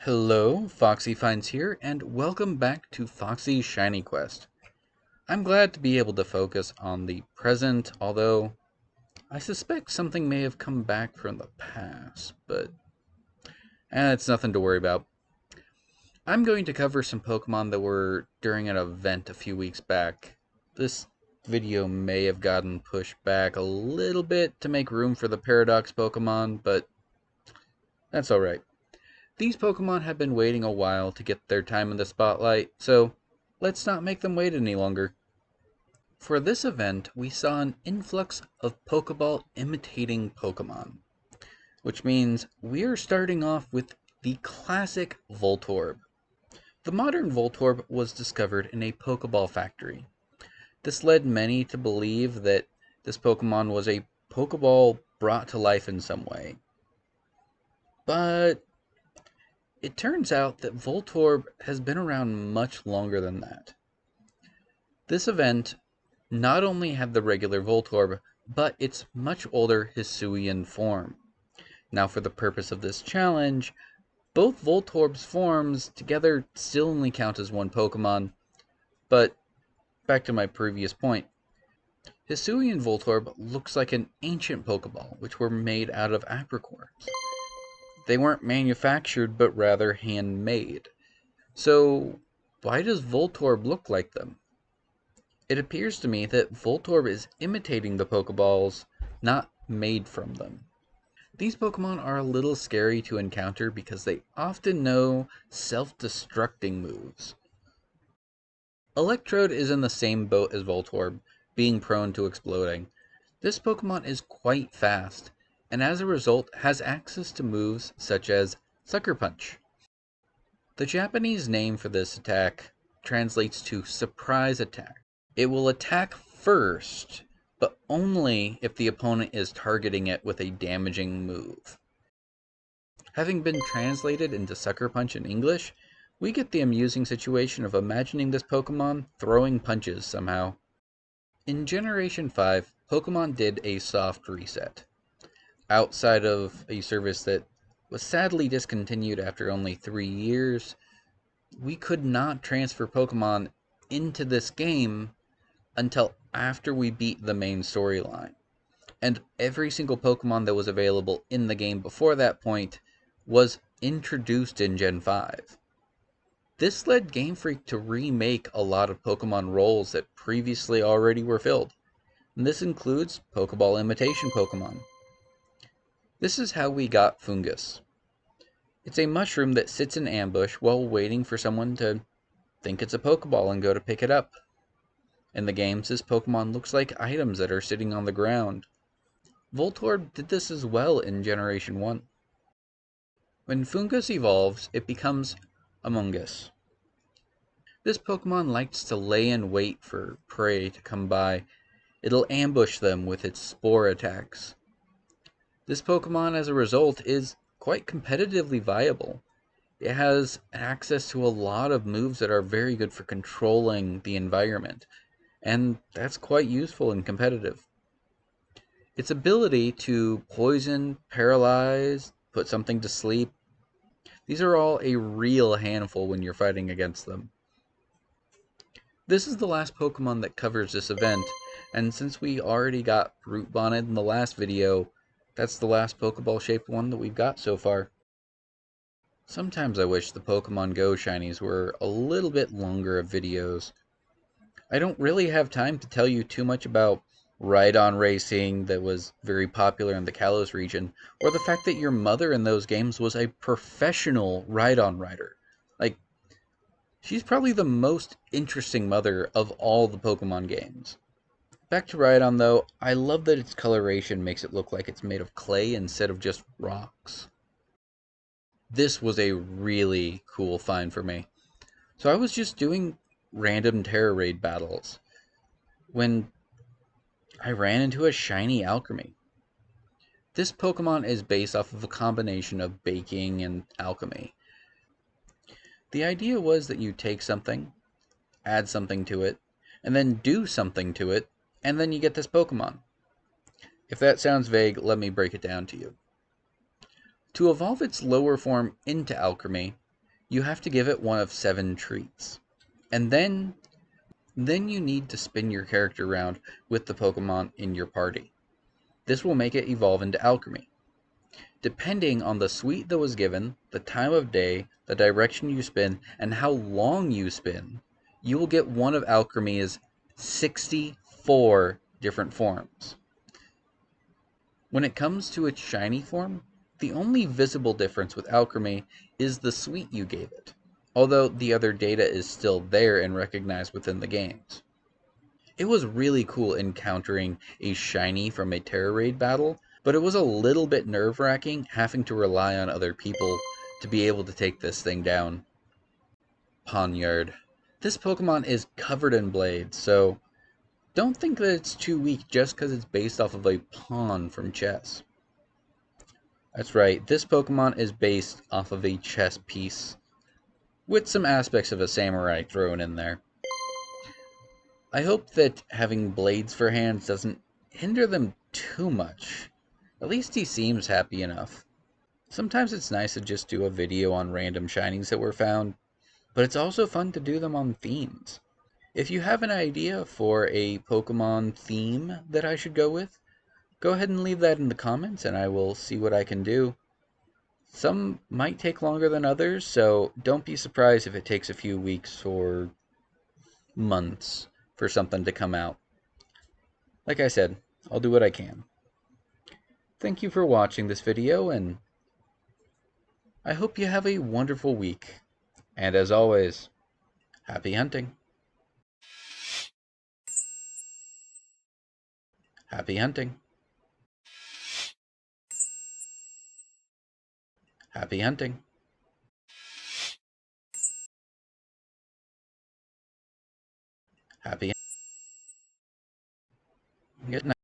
Hello, Foxy Finds here, and welcome back to Foxy's Shiny Quest. I'm glad to be able to focus on the present, although I suspect something may have come back from the past, but it's nothing to worry about. I'm going to cover some Pokemon that were during an event a few weeks back. This video may have gotten pushed back a little bit to make room for the Paradox Pokemon, but that's alright. These Pokemon have been waiting a while to get their time in the spotlight, so let's not make them wait any longer. For this event, we saw an influx of Pokeball imitating Pokemon, which means we are starting off with the classic Voltorb. The modern Voltorb was discovered in a Pokeball factory. This led many to believe that this Pokemon was a Pokeball brought to life in some way. But it turns out that Voltorb has been around much longer than that. This event not only had the regular Voltorb, but its much older Hisuian form. Now, for the purpose of this challenge, both Voltorb's forms together still only count as one Pokemon, but back to my previous point. Hisuian Voltorb looks like an ancient Pokeball, which were made out of apricorns. They weren't manufactured, but rather handmade. So, why does Voltorb look like them? It appears to me that Voltorb is imitating the Pokeballs, not made from them. These Pokemon are a little scary to encounter because they often know self-destructing moves. Electrode is in the same boat as Voltorb, being prone to exploding. This Pokemon is quite fast, and as a result has access to moves such as Sucker Punch. The Japanese name for this attack translates to surprise attack. It will attack first, but only if the opponent is targeting it with a damaging move. Having been translated into Sucker Punch in English, we get the amusing situation of imagining this Pokemon throwing punches somehow. In Generation 5, Pokemon did a soft reset. Outside of a service that was sadly discontinued after only 3 years, we could not transfer Pokemon into this game until after we beat the main storyline. And every single Pokemon that was available in the game before that point was introduced in Gen 5. This led Game Freak to remake a lot of Pokemon roles that previously already were filled. And this includes Pokeball imitation Pokemon. This is how we got Fungus. It's a mushroom that sits in ambush while waiting for someone to think it's a Pokeball and go to pick it up. In the games, this Pokemon looks like items that are sitting on the ground. Voltorb did this as well in Generation 1. When Fungus evolves, it becomes Amoonguss. This Pokemon likes to lay in wait for prey to come by. It'll ambush them with its spore attacks. This Pokemon, as a result, is quite competitively viable. It has access to a lot of moves that are very good for controlling the environment, and that's quite useful and competitive. Its ability to poison, paralyze, put something to sleep, these are all a real handful when you're fighting against them. This is the last Pokemon that covers this event, and since we already got Root Bonnet in the last video, that's the last Pokeball-shaped one that we've got so far. Sometimes I wish the Pokemon Go shinies were a little bit longer of videos. I don't really have time to tell you too much about ride-on racing that was very popular in the Kalos region, or the fact that your mother in those games was a professional ride-on rider. Like, she's probably the most interesting mother of all the Pokemon games. Back to Rhydon though, I love that its coloration makes it look like it's made of clay instead of just rocks. This was a really cool find for me. So I was just doing random Terra Raid battles when I ran into a shiny alchemy. This Pokemon is based off of a combination of baking and alchemy. The idea was that you take something, add something to it, and then do something to it, and then you get this Pokemon. If that sounds vague, let me break it down to you. To evolve its lower form into alchemy, You have to give it one of 7 treats. And then you need to spin your character around with the Pokemon in your party. This will make it evolve into alchemy. Depending on the sweet that was given, the time of day, the direction you spin, and how long you spin, you will get one of alchemy's 64 different forms. When it comes to its shiny form, the only visible difference with alchemy is the sweet you gave it, although the other data is still there and recognized within the games. It was really cool encountering a shiny from a Terra Raid battle, but it was a little bit nerve-wracking having to rely on other people to be able to take this thing down. Poniard. This Pokemon is covered in blades, so don't think that it's too weak just because it's based off of a pawn from chess. That's right, this Pokemon is based off of a chess piece, with some aspects of a samurai thrown in there. I hope that having blades for hands doesn't hinder them too much. At least he seems happy enough. Sometimes it's nice to just do a video on random shinies that were found, but it's also fun to do them on themes. If you have an idea for a Pokemon theme that I should go with, go ahead and leave that in the comments and I will see what I can do. Some might take longer than others, so don't be surprised if it takes a few weeks or months for something to come out. Like I said, I'll do what I can. Thank you for watching this video, and I hope you have a wonderful week. And as always, happy hunting. Happy hunting. Happy hunting. Happy. Good night.